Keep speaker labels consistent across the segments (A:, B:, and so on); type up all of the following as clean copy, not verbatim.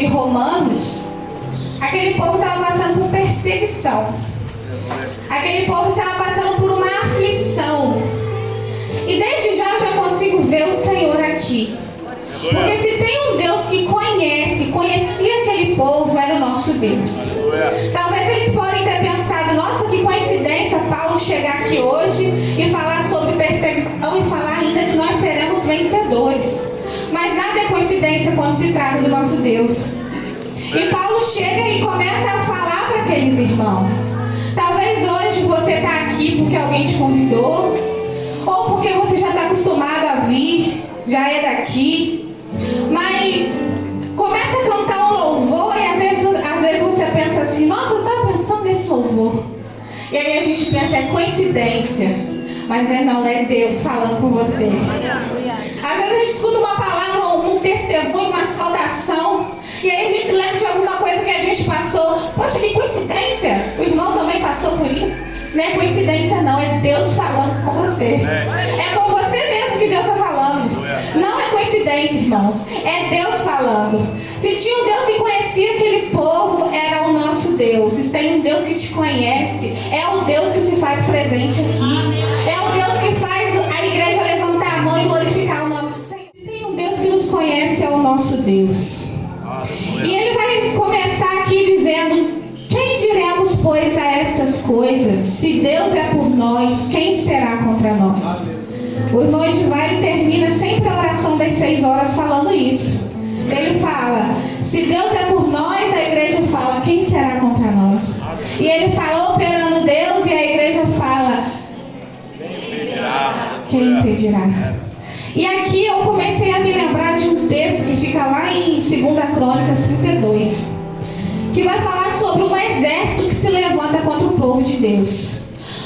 A: de Romanos, aquele povo estava passando por perseguição. Aquele povo estava passando por uma aflição. E desde já eu já consigo ver o Senhor aqui. Porque se tem um Deus que conhecia aquele povo, era o nosso Deus. Talvez eles podem ter pensado, nossa, que coincidência Paulo chegar aqui hoje e falar sobre perseguição e falar ainda que nós seremos vencedores. Mas nada é coincidência quando se trata do nosso Deus. E Paulo chega e começa a falar para aqueles irmãos. Talvez hoje você está aqui porque alguém te convidou, ou porque você já está acostumado a vir, já é daqui. Mas começa a cantar um louvor e às vezes você pensa assim, nossa, eu estava pensando nesse louvor. E aí a gente pensa, é coincidência. Mas não, é Deus falando com você. Às vezes a gente escuta uma palavra, um testemunho, uma saudação, e aí a gente lembra de alguma coisa que a gente passou. Poxa, que coincidência! O irmão também passou por isso. Não é coincidência não, é Deus falando com você. É com você mesmo que Deus está falando. Não é coincidência, irmãos. É Deus falando. Se tinha um Deus que conhecia aquele povo, era o nosso Deus. Se tem um Deus que te conhece, é o Deus que se faz presente aqui. É o Deus que faz a igreja levantar a mão e glorificar o nome do Senhor. Se tem um Deus que nos conhece, é o nosso Deus. E ele vai começar aqui dizendo: quem diremos, pois, a estas coisas? Se Deus é por nós, quem será contra nós? O irmão Edivar termina sempre a oração das 6 horas falando isso. Ele fala, se Deus é por nós, a igreja fala, quem será contra nós? E ele fala, operando Deus, e a igreja fala, quem impedirá? E aqui eu comecei a me lembrar de um texto que fica lá em 2 Crônicas 32, que vai falar sobre um exército que se levanta contra o povo de Deus.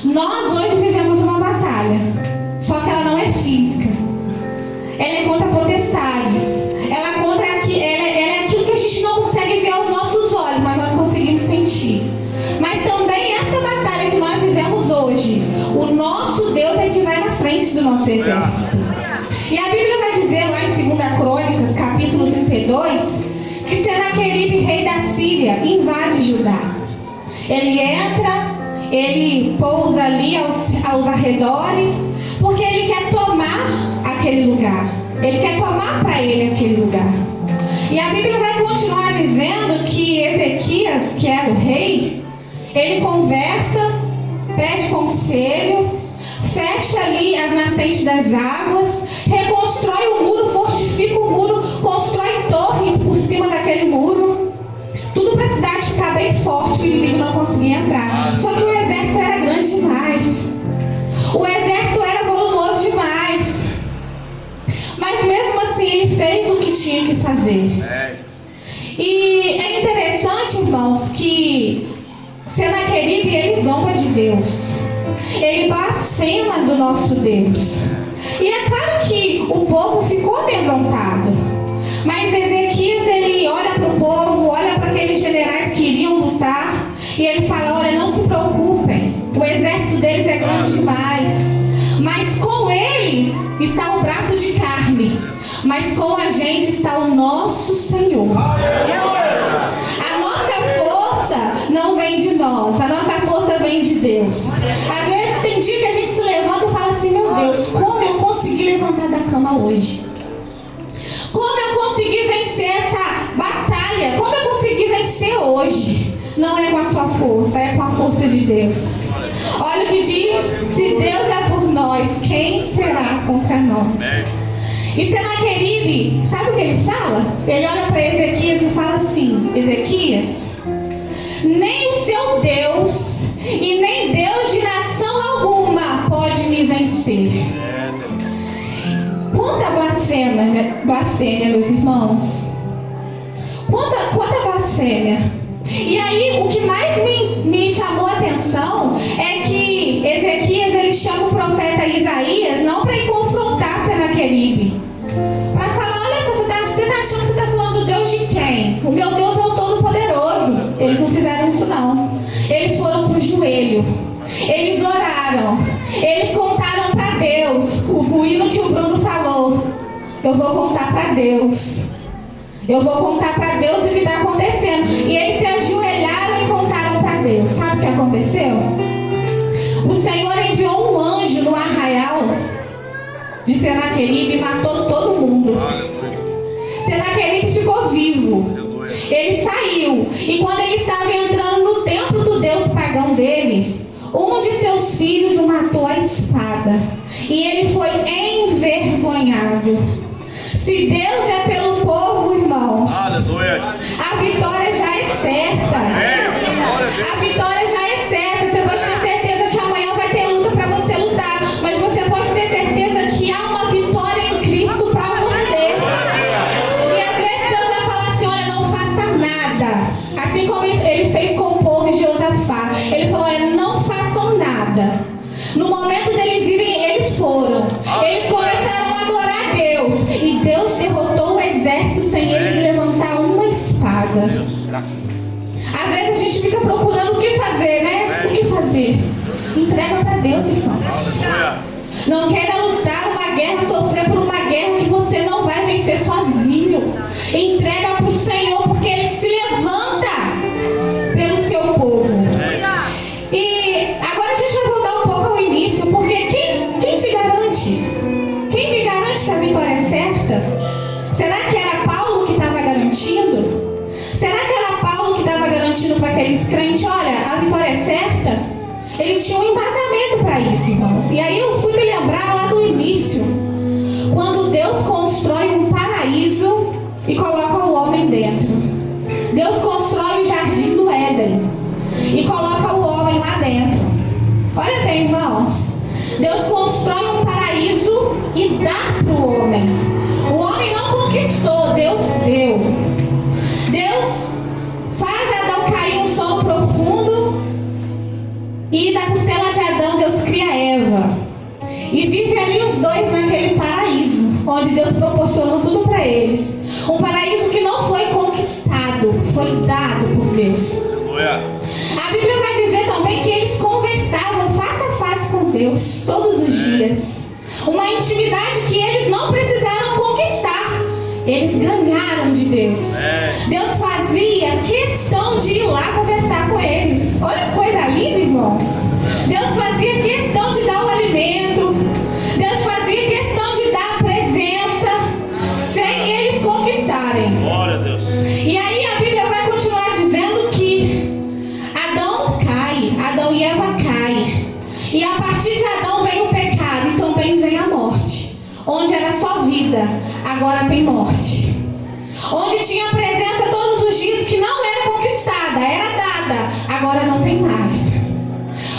A: Nós hoje vivemos uma batalha, só que ela não é física. Ela é contra potestades. Ela é aquilo que a gente não consegue ver aos nossos olhos, mas nós conseguimos sentir. Mas também essa batalha que nós vivemos hoje, o nosso Deus é que vai na frente do nosso exército. E a Bíblia vai dizer lá em 2 Crônicas, capítulo 32, que Senaqueribe, rei da Síria, invade Judá. Ele entra, ele pousa ali aos arredores, porque ele quer tomar aquele lugar. Ele quer tomar para ele aquele lugar. E a Bíblia vai continuar dizendo que Ezequias, que era o rei, ele conversa, pede conselho, fecha ali as nascentes das águas, reconstrói o muro, fortifica o muro, constrói torres por cima daquele muro. Tudo para a cidade ficar bem forte, que o inimigo não conseguia entrar. Só que o exército era grande demais. O exército era volumoso demais. Mas mesmo assim ele fez o que tinha que fazer. E é interessante, irmãos, que Senaqueribe, ele zomba de Deus. Ele blasfema do nosso Deus. E é claro que o povo ficou amedrontado. Mas Ezequias, ele olha para o povo, olha para aqueles generais que iriam lutar, e ele fala, olha, não se preocupem, o exército deles é grande demais, mas com eles está o braço de carne, mas com a gente está o nosso Senhor. A nossa força não vem de nós, a nossa força vem de Deus. Às vezes tem dia que a gente se levanta e fala assim, meu Deus, como eu consegui levantar da cama hoje? Como eu consegui vencer essa batalha? Como eu consegui vencer hoje? Não é com a sua força, é com a força de Deus. Olha o que diz, se Deus é por nós, quem será contra nós? E Senaqueribe, sabe o que ele fala? Ele olha para Ezequias e fala assim, Ezequias, nem o seu Deus e nem Deus de nação alguma pode me vencer. Quanta blasfêmia, meus irmãos. Quanta blasfêmia. E aí, o que mais me chamou a atenção é que Ezequias, ele chama o profeta Isaías, não para ir confrontar Senaqueribe, para falar, olha só, você está achando que você está falando do Deus de quem? O meu Deus é o Todo-Poderoso. Eles não fizeram isso não. Eles foram para o joelho. Eles oraram. Eles contaram para Deus. O hino que o Bruno falou. Eu vou contar para Deus. Eu vou contar para Deus o que está acontecendo. E eles se ajoelharam e contaram para Deus. Sabe o que aconteceu? O Senhor enviou um anjo no arraial de Senaqueribe e matou todo mundo. Senaqueribe ficou vivo. Ele saiu. E quando ele estava entrando no templo do Deus pagão dele, um de seus filhos o matou à espada. E ele foi envergonhado. Se Deus é pelo povo, irmãos, a vitória já é certa. A vitória já é certa. Você pode ter certeza que amanhã vai ter luta para você lutar. Mas você pode ter certeza que há uma vitória em Cristo para você. E às vezes Deus vai falar assim: olha, não faça nada. Assim como ele fez com o povo de Josafá. Ele falou: olha, não façam nada. No momento deles irem, eles foram. Eles começaram a adorar a Deus. E Deus derrotou o exército sem eles levantar uma espada. Às vezes a gente fica procurando o que fazer, né? O que fazer? Entrega para Deus, irmão. Não queira lutar uma guerra, sofrer por uma guerra que você não vai vencer sozinho. Entrega para o Senhor, porque Ele se levanta pelo seu povo. E agora a gente vai voltar um pouco ao início, porque quem te garante? Quem me garante que a vitória é certa? Será que era Paulo que estava garantindo? Será que era Paulo que estava garantindo para aqueles crentes: olha, a vitória é certa? Ele tinha um embasamento para isso, irmãos. E aí eu fui me lembrar lá do início, quando Deus constrói um paraíso e coloca o homem dentro. Deus constrói o jardim do Éden e coloca o homem lá dentro. Olha bem, irmãos. Deus constrói um paraíso e dá para o homem. O homem não conquistou, Deus deu. Deus faz Adão cair um sono profundo e da costela de Adão Deus cria Eva. E vive ali os dois naquele paraíso, onde Deus proporcionou tudo para eles. Um paraíso que não foi conquistado, foi dado por Deus. A Bíblia vai dizer também que eles conversavam face a face com Deus todos os dias. Uma intimidade que eles não precisaram conquistar. Eles ganharam de Deus. Deus fazia questão de ir lá conversar com eles. Olha que coisa linda, irmãos. Deus fazia questão de dar o alimento. Deus fazia questão de dar a presença sem eles conquistarem.
B: Glória a Deus.
A: E aí a Bíblia vai continuar dizendo que Adão cai, Adão e Eva caem. E a partir de Adão vem o pecado e também vem a morte. Onde era só vida, agora tem morte. Onde tinha presença todos os dias que não era conquistada, era dada, agora não tem mais.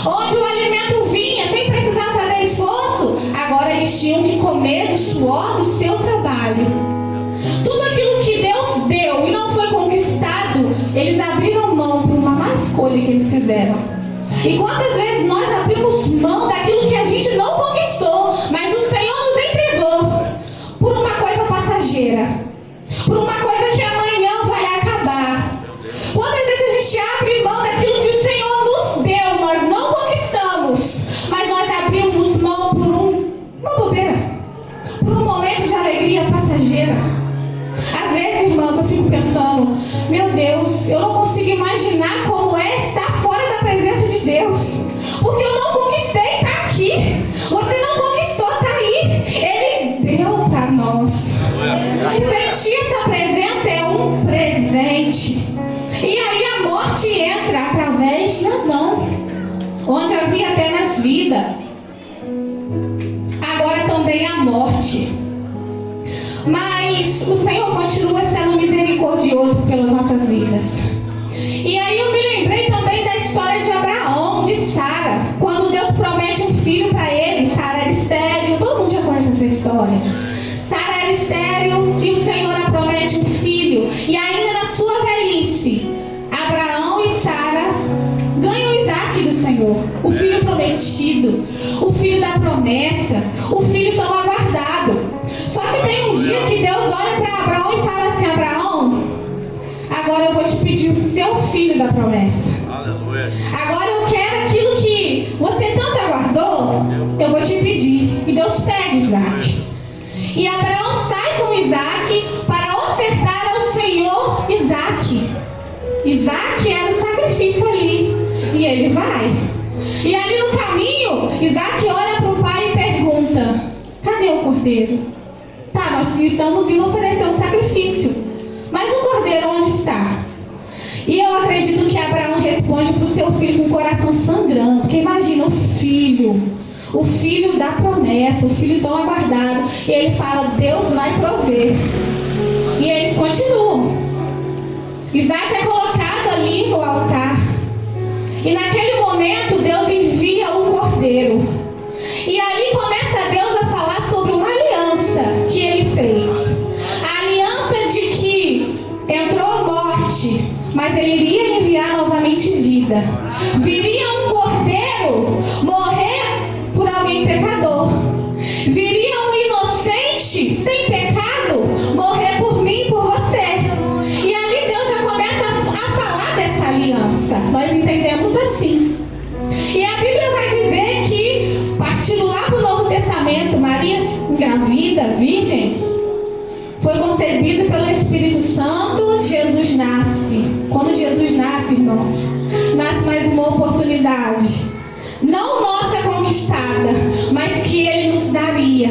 A: Onde o alimento vinha sem precisar fazer esforço, agora eles tinham que comer do suor do seu trabalho. Tudo aquilo que Deus deu e não foi conquistado, eles abriram mão por uma má escolha que eles fizeram. E quantas vezes nós abrimos mão daquilo que a gente não conquistou, mas o Senhor nos entregou por uma coisa passageira, por uma coisa que amanhã vai acabar. Quantas vezes a gente abre mão daquilo que o Senhor nos deu, nós não conquistamos, mas nós abrimos mão por uma bobeira, por um momento de alegria passageira. Às vezes, irmãos, eu fico pensando: meu Deus, eu não consigo imaginar como é estar fora da presença de Deus, porque eu não conquistei estar aqui. Você não conquistou estar aí, Ele deu para nós. Sentir essa presença é um presente. E aí a morte entra através de Adão, onde havia apenas vida, agora também a morte. Mas o Senhor continua sendo misericordioso pelas nossas vidas. E aí eu me lembrei também da história de Abraão, de Sara, quando Deus promete um filho para ele. Sara era estéril, todo mundo já conhece essa história. Sara era estéril e o Senhor a promete um filho. E ainda na sua velhice, Abraão e Sara ganham Isaac do Senhor, o filho prometido, o filho da promessa, o filho tão aguardado. Só que tem um dia que Deus olha para Abraão e fala assim: Abraão, agora eu vou te pedir o seu filho da promessa.
B: Aleluia.
A: Agora eu quero aquilo que você tanto aguardou, eu vou te pedir. E Deus pede Isaac. E Abraão sai com Isaac para ofertar ao Senhor Isaac era o sacrifício ali. E ele vai. E ali no caminho, Isaac olha para o pai e pergunta: cadê o cordeiro? Tá, nós estamos indo oferecer um sacrifício, mas o cordeiro onde está? E eu acredito que Abraão responde para o seu filho com o coração sangrando. Porque imagina o filho da promessa, o filho tão aguardado. E ele fala: Deus vai prover. E eles continuam. Isaac é colocado ali no altar. E naquele momento Deus envia o cordeiro. E ali começa Deus a falar sobre uma aliança que ele fez. A aliança de que entrou morte, mas ele iria enviar novamente vida. Viria um cordeiro morrer por alguém pecador. Viria um inocente, sem pecado, morrer por mim e por você. E ali Deus já começa a falar dessa aliança. Nós entendemos assim. E a Bíblia vai dizer que, partindo lá para o Novo Testamento, Maria engravida, virgem, foi concebida pelo Espírito Santo. Jesus nasce. Quando Jesus nasce, irmãos, nasce mais uma oportunidade. Não nossa conquistada, mas que Ele nos daria.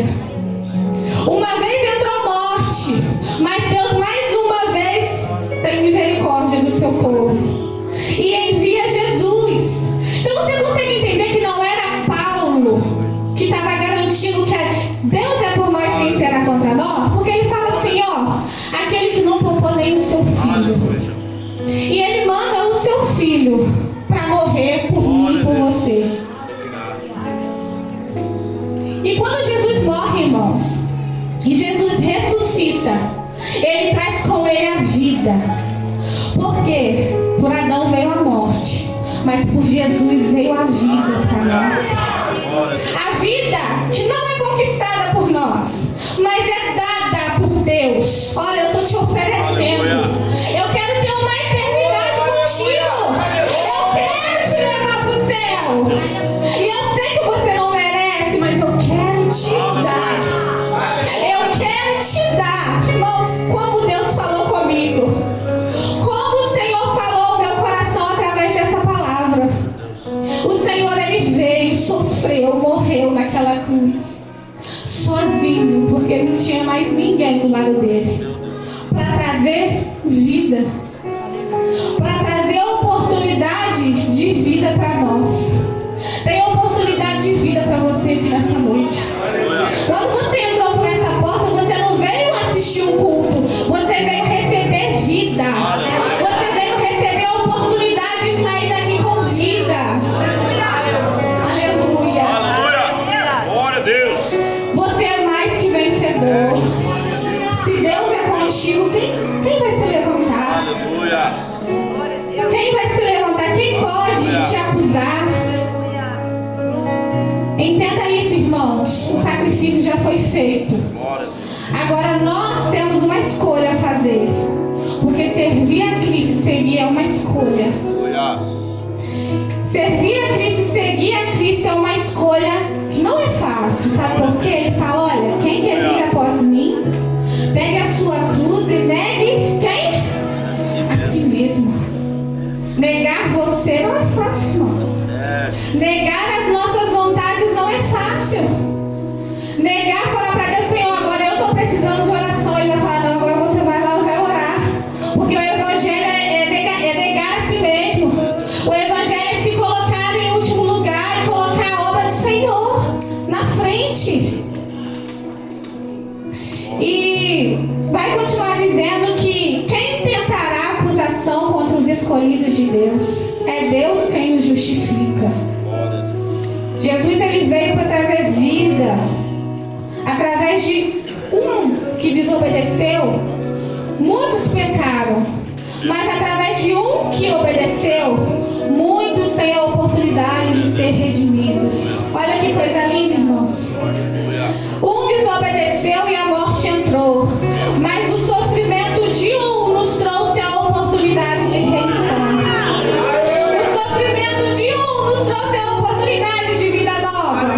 A: Uma vez entrou a morte, mas Deus mais uma vez tem misericórdia do seu povo. E envia Jesus. Então você consegue entender que não era Paulo que estava garantindo que Deus é por nós, quem será contra nós? Porque ele fala assim, ó, aquele que não poupou nem o seu filho. E ele manda o seu filho para morrer por mim e por você. E quando Jesus morre, irmãos, e Jesus ressuscita, ele traz com ele a vida. Por quê? Por Adão veio a morte, mas por Jesus veio a vida para nós. A vida que não é conquistada por nós, mas é dada por Deus. Olha, eu estou te oferecendo. Eu quero ter uma eternidade contigo. Eu quero te levar para o céu. E eu sei que você não merece, mas eu quero te dar. Eu quero te dar. Irmãos, como Deus falou comigo. Como o Senhor falou ao meu coração através dessa palavra. O Senhor, Ele veio, sofreu, morreu naquela cruz. Sozinho, porque não tinha mais ninguém do lado dele. Para trazer vida. Para trazer oportunidades de vida para nós. Tem oportunidade de vida para você aqui nessa noite. Quando você entrou por essa porta, você não veio assistir um culto. Você veio receber vida. Você veio receber a oportunidade de sair daqui com vida. Aleluia.
B: Aleluia. Glória a Deus.
A: Você é mais que vencedor. Se Deus é contigo, quem vai se levantar?
B: Aleluia.
A: Quem vai se levantar? Quem pode te acusar? Entenda isso, irmãos. O sacrifício já foi feito.
B: Glória a Deus.
A: Agora nós temos uma escolha a fazer. Porque servir a Cristo e seguir é uma escolha.
B: Aleluia.
A: Servir a Cristo e seguir a Cristo é uma escolha que não é fácil. Sabe por quê? Ele fala, olha, quem quer vir após mim, pegue a sua cruz e negue quem? A si mesmo. Negar você não é fácil, irmãos. Negar as nossas vontades não é fácil. Negar, falar para Deus, Senhor, agora eu estou precisando de oração. Ele vai falar, não, agora você vai lá e vai orar. Porque o Evangelho é negar a si mesmo. O Evangelho é se colocar em último lugar e colocar a obra do Senhor na frente. E vai continuar dizendo que quem tentará acusação contra os escolhidos de Deus? É Deus quem os justifica. Jesus, ele veio para trazer vida. Através de um que desobedeceu, muitos pecaram. Mas através de um que obedeceu, muitos têm a oportunidade de ser redimidos. Olha que coisa linda, irmãos. Um desobedeceu e a morte entrou. Mas o sofrimento de um nos trouxe a oportunidade de redenção. O sofrimento de um nos trouxe a oportunidade de vida nova.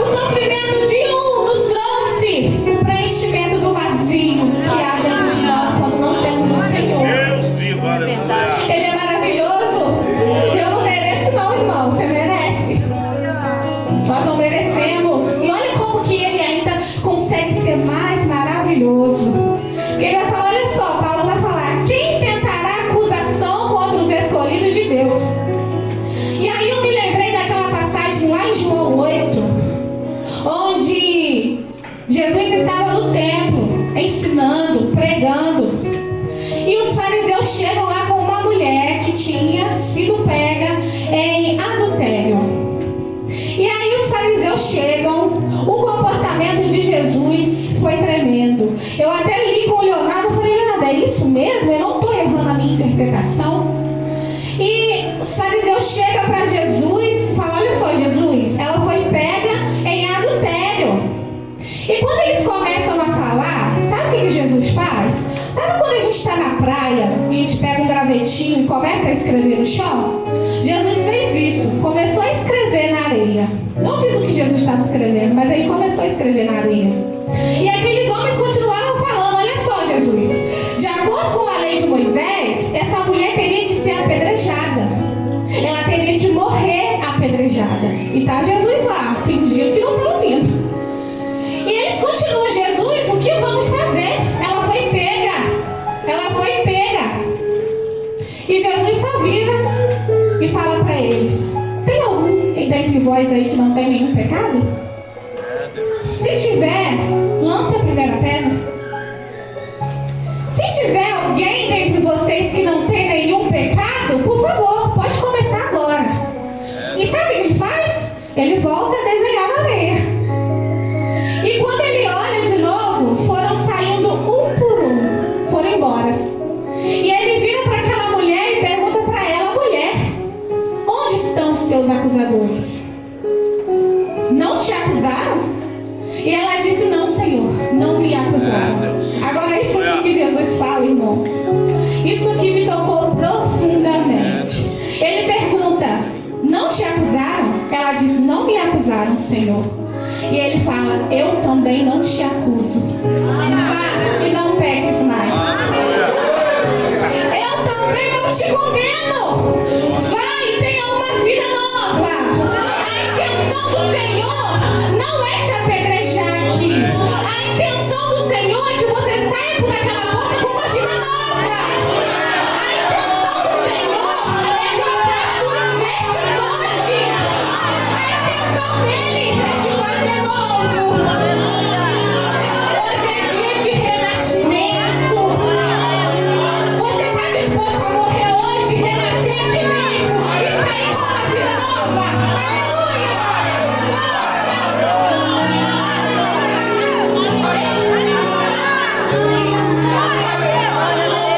A: O sofrimento de um nos trouxe o preenchimento do vazio que há dentro de nós quando não temos o Senhor.
B: Deus vivo, aleluia.
A: Nós não merecemos. E olha como que ele ainda consegue ser mais maravilhoso. Porque ele vai falar, olha só, Paulo vai falar, quem tentará acusação contra os escolhidos de Deus? E aí eu me lembrei daquela passagem lá em João 8, onde Jesus estava no templo, ensinando, pregando. E os fariseus chegam lá com uma mulher que tinha sido pega em adultério. E aí os fariseus chegam, o comportamento de Jesus foi tremendo. Eu até li com o Leonardo, falei, Leonardo, é isso mesmo? Eu não estou errando a minha interpretação? E os fariseus chegam para Jesus e falam, olha só, Jesus, ela foi pega em adultério. E quando eles começam a falar, sabe o que Jesus faz? Sabe quando a gente está na praia e a gente pega um gravetinho e começa a escrever no chão? Jesus fez isso, começou a escrever na areia. Não diz o que Jesus estava escrevendo, mas ele começou a escrever na areia. E aqueles homens continuavam falando, olha só, Jesus, de acordo com a lei de Moisés, essa mulher teria que ser apedrejada. Ela teria que morrer apedrejada. E tá Jesus lá, fingindo que não está ouvindo. E eles continuam, Jesus, o que vamos fazer? Ela foi pega. Ela foi pega. E Jesus só vira e fala para eles, tem algum dentre vós aí que não tem nenhum pecado? Se tiver, lance a primeira pedra. Se tiver alguém dentre vocês que não tem nenhum pecado, por favor, pode começar agora. E sabe o que ele faz? Ele volta a desenhar na areia. E quando ele olha de novo, foram saindo um por um, foram embora. E ele vira para aquela mulher e pergunta para ela, mulher, onde estão os teus acusadores? Não te acusaram? E ela disse, não, Senhor, não me acusaram. Agora isso aqui que Jesus fala, irmãos, isso aqui me tocou profundamente. Ele pergunta, não te acusaram? Ela diz, não me acusaram, Senhor. E ele fala, eu também não te acuso. Vá e não peques mais. Eu também não te condeno. Vá e tenha uma vida nova. A intenção do Senhor não é te apedrejar aqui. A intenção do Senhor é que você saia por aquela porta com uma vida nova. A intenção do Senhor é comprar suas vestes hoje. A intenção dele é te fazer novo. Hoje é dia de renascimento. Você está disposto a morrer hoje, renascer aqui mesmo e sair com uma vida nova? Aleluia!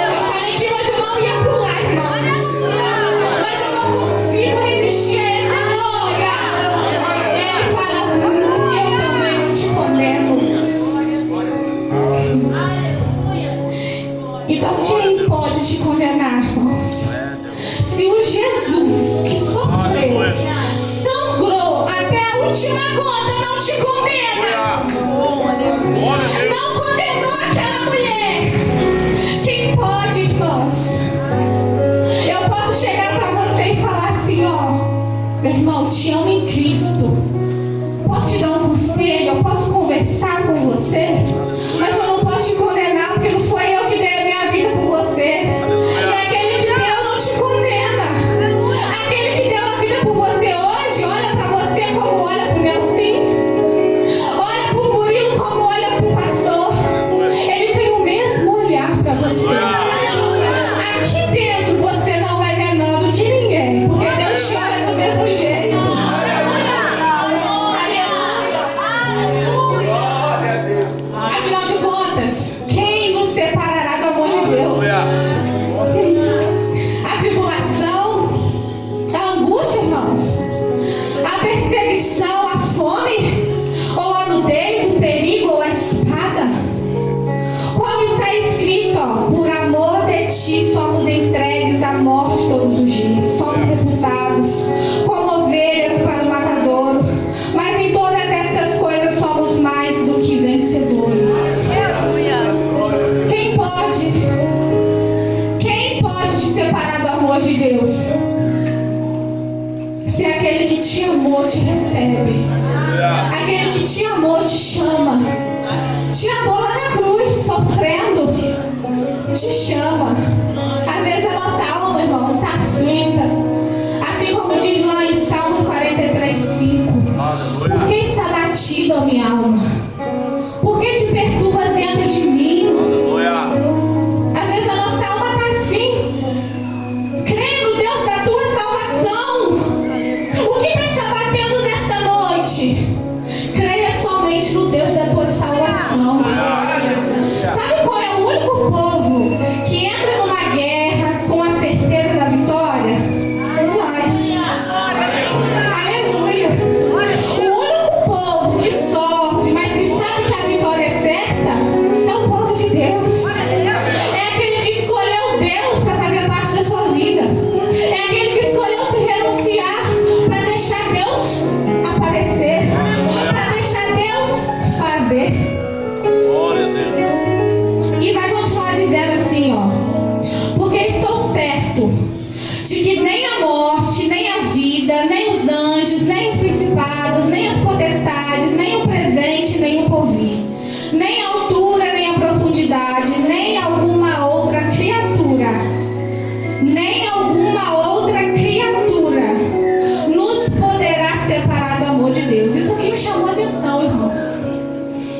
A: Eu falei que hoje eu não ia pular, irmãos, mas eu não consigo resistir a essa glória. Ele fala, eu também não te condeno. Então quem pode te condenar, irmãos? Se o Jesus que sofreu, sangrou até a última gota, não te condena. Não condenou aquela mulher. Quem pode, irmãos? Eu posso chegar para você e falar assim, ó, meu irmão, te amo em Cristo. Posso te dar um conselho, eu posso conversar com você, mas eu não posso te condenar, porque não foi eu que dei a minha vida por você. E aquele que deu não te condena. Aquele que deu a vida por você hoje, olha para você como olha para o Nelson, olha para o Murilo como olha para o pastor. Ele tem o mesmo olhar para você. Aqui dentro você não é menor do que ninguém, porque Deus chora do mesmo jeito. Afinal de contas, amou te recebe. Aquele que te amou te chama. Te amou lá na cruz, sofrendo. Te chama. Às vezes a nossa alma, irmão, está aflita. Assim como diz lá em Salmos 43:5. Por que está batida a minha alma? Por que te perturbas dentro de mim? Às vezes a nossa alma está assim. Crê no Deus da tua salvação. O que está te abatendo nesta noite? Creia somente no Deus da tua salvação. Sabe qual é o único povo que entra numa guerra com a certeza da vitória? Nós. Aleluia. O único povo que sofre, mas que sabe que a vitória é certa, é o povo de Deus. É aquele que escolheu Deus para fazer parte da sua vida. É aquele que escolheu se renunciar para deixar Deus aparecer, para deixar Deus fazer. E vai continuar dizendo assim, ó. Porque estou certo de que nem a morte, nem a vida, nem os anjos, nem os principados, nem as potestades, nem o presente, nem o porvir, nem a altura, nem a profundidade, nem alguma outra criatura, nos poderá separar do amor de Deus. Isso aqui me chamou a atenção, irmãos.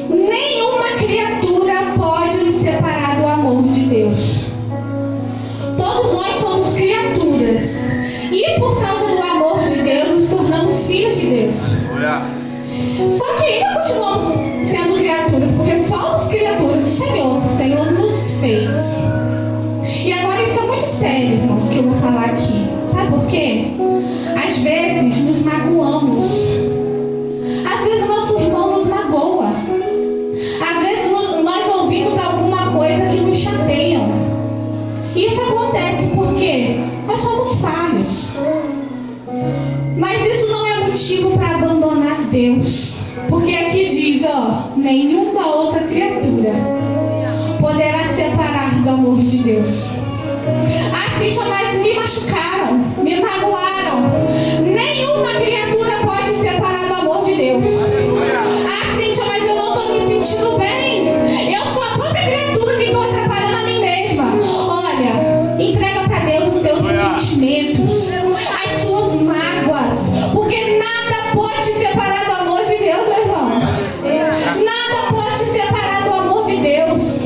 A: Nenhuma criatura pode nos separar do amor de Deus. Todos nós somos criaturas. E por causa do amor de Deus, nos tornamos filhos de Deus. Só que ainda continuamos sendo criaturas, porque somos criaturas do Senhor. O Senhor nos fez. E agora isso é muito sério, irmãos, que eu vou falar aqui. Sabe por quê? Às vezes nos magoamos. Às vezes nosso irmão nos magoa. Às vezes nós ouvimos alguma coisa que nos chateia. Isso acontece porque nós somos falhos. Mas isso não é motivo para abandonar Deus. Porque aqui diz, ó, nenhuma outra criatura poderá separar do amor de Deus. Assim, mas me machucaram, me magoaram. Nenhuma criatura pode separar do amor de Deus. Assim, mas eu não estou me sentindo bem. Eu sou a própria criatura que estou atrapalhando a mim mesma. Olha, entrega para Deus os seus ressentimentos, as suas mágoas, porque nada pode separar do amor de Deus, meu irmão. Nada pode separar do amor de Deus.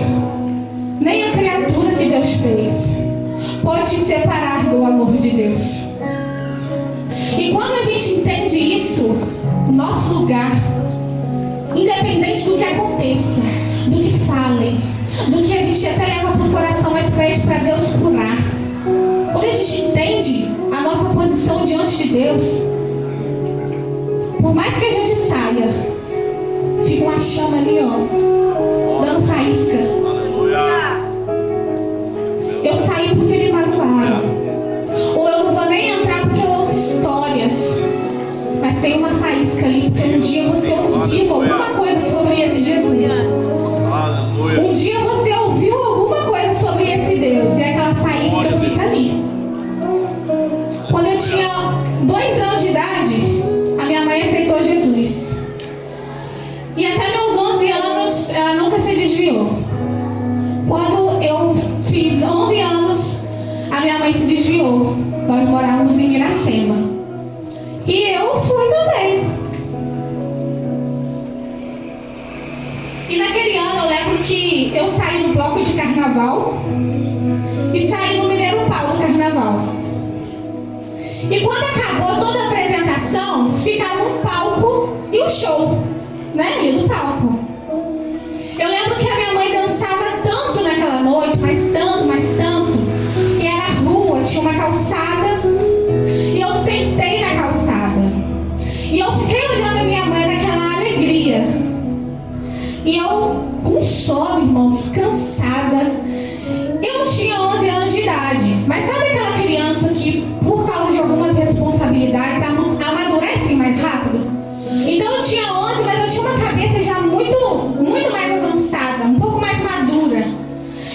A: Nem a criatura que Deus fez pode te separar do amor de Deus. E quando a gente entende isso, o nosso lugar, independente do que aconteça, do que falem, do que a gente até leva para o coração, mas pede para Deus curar. Quando a gente entende a nossa posição diante de Deus, por mais que a gente saia, fica uma chama ali, ó, dando faísca. Eu saí porque me magoaram. Ou eu não vou nem entrar porque eu ouço histórias. Mas tem uma faísca ali, porque um dia você ouviu alguma coisa sobre esse Jesus. Um dia você ouviu alguma coisa sobre esse Deus. E aquela faísca fica ali. Quando eu tinha 2 anos de idade, a minha mãe aceitou Jesus. E até meus 11 anos, ela nunca se desviou. Quando eu fiz 11 anos, a minha mãe se desviou. Nós morávamos em Iracema. E eu fui também. E naquele ano eu lembro que eu saí no bloco de carnaval e saí no Mineiro Pau do carnaval. E quando acabou toda a apresentação, ficava um palco e o show, né, ali do palco. Eu lembro que a minha mãe dançava tanto naquela noite, mas tanto, e era rua, tinha uma calçada, e eu sentei na calçada. E eu fiquei olhando a minha mãe naquela alegria. E eu, com sono, irmãos, cansada. Eu não tinha 11 anos de idade, mas sabe aquela criança que, por causa de algumas responsabilidades, amadurece mais rápido? Então eu tinha 11, mas eu tinha uma cabeça já muito mais avançada, um pouco mais madura.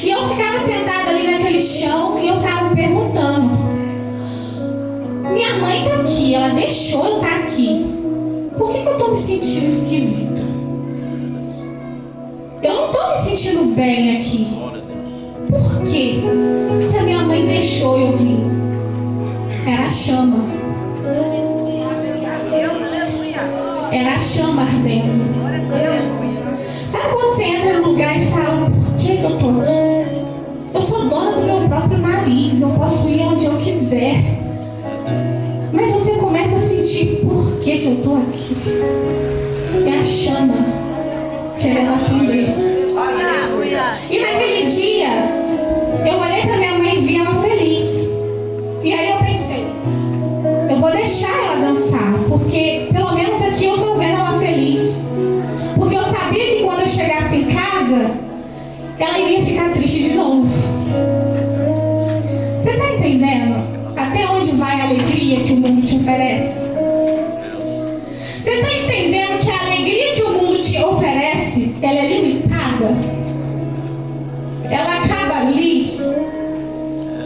A: E eu ficava sentada ali naquele chão e eu ficava me perguntando: minha mãe tá aqui, ela deixou eu estar aqui. por que eu estou me sentindo esquisita? Eu não estou me sentindo bem aqui. Por quê? Se a minha mãe deixou eu vir, era a chama. Era a chama ardendo. Sabe quando você entra no lugar e fala, por que eu estou aqui? Eu sou dona do meu próprio nariz, eu posso ir onde eu quiser. Mas você começa a sentir, por que eu estou aqui? É a chama querendo acender. E naquele dia, eu olhei para minha mãe e vi ela feliz. E aí eu pensei, eu vou deixar ela dançar, porque pelo menos aqui eu estou vendo ela feliz. Porque eu sabia que quando eu chegasse em casa, ela iria ficar triste de novo. Você está entendendo? Até onde vai a alegria que o mundo te oferece? Você está entendendo que a alegria que o mundo te oferece, ela é limitada? Ela acaba ali.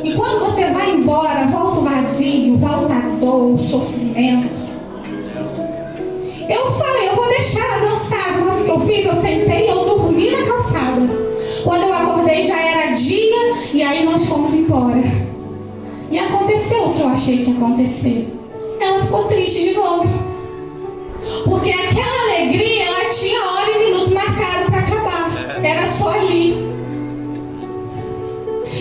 A: E quando você vai embora, volta o vazio, volta a dor, o sofrimento. Eu falei, eu vou deixar ela dançar. Sabe o que eu fiz? Eu sentei e eu dormi na calçada. Quando eu acordei já era dia e aí nós fomos embora. E aconteceu o que eu achei que ia acontecer. Ela ficou triste de novo. Porque aquela alegria, ela tinha hora e minuto marcado para acabar. Era só ali.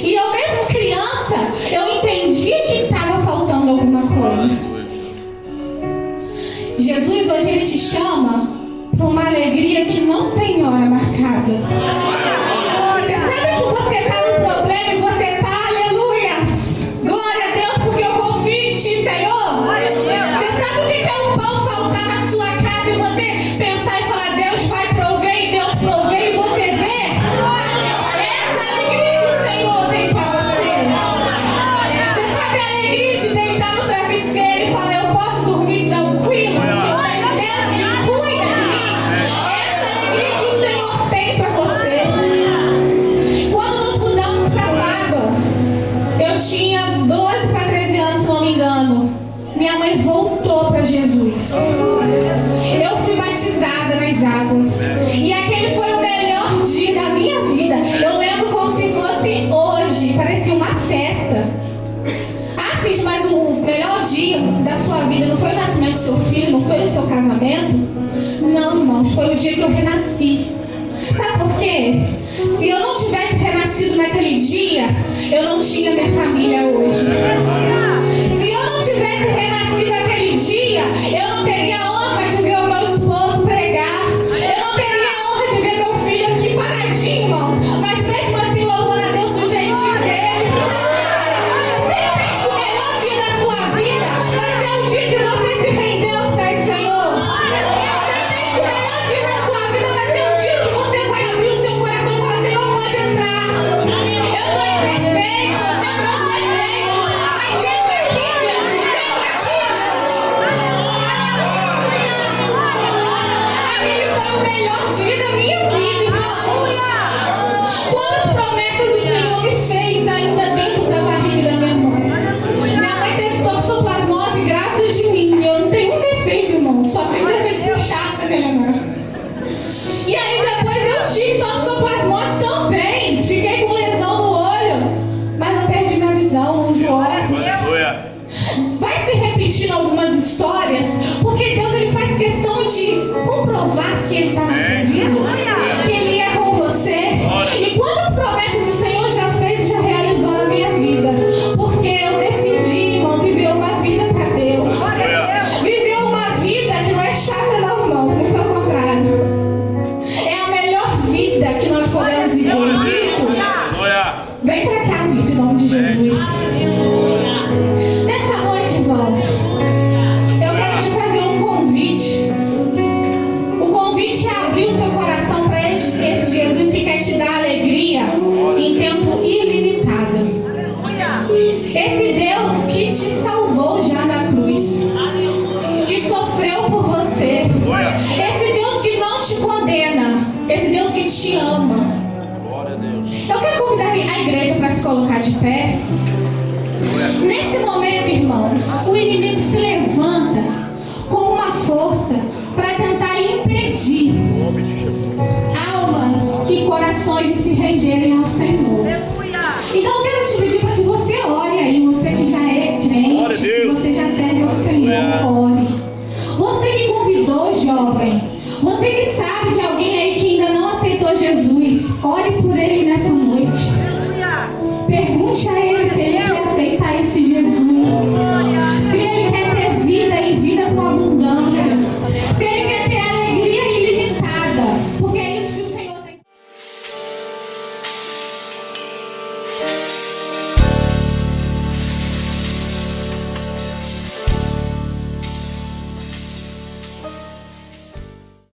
A: E eu mesmo criança, eu entendi que estava faltando alguma coisa. Jesus hoje ele te chama para uma alegria que não tem hora marcada. Você sabe que você está no problema e você está, aleluia, glória a Deus, porque eu confio em ti, Senhor. Você sabe o que é um pão faltar na sua casa e você pensar e falar, Deus vai prover, e Deus provê e você vê? Essa alegria que o Senhor tem para você. Você sabe a alegria de deitar no travesseiro e falar, eu posso dormir tranquilo, porque eu tenho Deus que cuida de mim. Essa alegria que o Senhor tem para você. Quando nos mudamos para Pago, eu tinha 12 para 13 anos, se não me engano. Minha mãe voltou para Jesus. Eu fui batizada nas águas. E aquele foi o melhor dia da minha vida. Eu lembro como se fosse hoje. Parecia uma festa. Ah, sim, mas o melhor dia da sua vida não foi o nascimento do seu filho, não foi o seu casamento? Não, irmãos, foi o dia que eu renasci. Sabe por quê? Se eu não tivesse renascido naquele dia, eu não tinha minha família hoje. Se eu não tivesse renascido naquele dia, eu não teria a honra de ver o meu esposo pregar. Eu não teria a honra de ver meu filho aqui paradinho, irmãos. Mas mesmo assim, louvando a Deus do jeitinho dele. Você entende que o melhor dia da sua vida vai ser o dia que você se rendeu aos pés do Senhor? Você entende que o melhor dia da sua vida vai ser o dia que você vai abrir o seu coração e falar, Senhor, pode entrar. Eu sou imperfeito, eu tenho meus defeitos, mas entra aqui, Jesus, entra aqui. Aquele foi o melhor dia da minha vida, irmãos. Quantas promessas o Senhor me fez ainda dentro da barriga da minha mãe. Minha mãe teve toxoplasmose grávida de mim. Eu não tenho um defeito, irmão. Só tenho defeito de ser chata, minha irmã. E aí depois eu tive toxoplasmose também. Fiquei com lesão no olho, mas não perdi minha visão, os olhos. Vai se repetindo algumas histórias, porque Deus ele faz questão de comprovar que Ele está na sua vida, que Ele é com você. E quantas promessas o Senhor já fez e já realizou na minha vida? Porque eu decidi, irmãos, viver uma vida para Deus. Viver uma vida que não é chata não, irmão, muito pelo contrário. É a melhor vida que nós podemos viver. Vitor, vem pra cá, Vitor, em nome de Jesus. Nessa noite, irmãos, eu quero te fazer um convite. O convite é abrir o seu coração para esse Jesus que quer te dar alegria em tempo ilimitado. Esse Deus que te salvou já na cruz, que sofreu por você. Esse Deus que não te condena. Esse Deus que te ama. Eu quero convidar a igreja para se colocar de pé. Nesse momento, irmãos, o inimigo se levanta com uma força força para tentar impedir
B: Em nome de Jesus.
A: almas e corações de se renderem ao Senhor. Então eu quero te pedir para que você ore aí, você que já é
B: Glória a
A: crente,
B: Deus.
A: você já serve ao Senhor, ore. Você que convidou, jovem, você que sabe de alguém aí que ainda não aceitou Jesus, ore por ele nessa noite. Pergunte a ele se ele quer aceitar esse Jesus.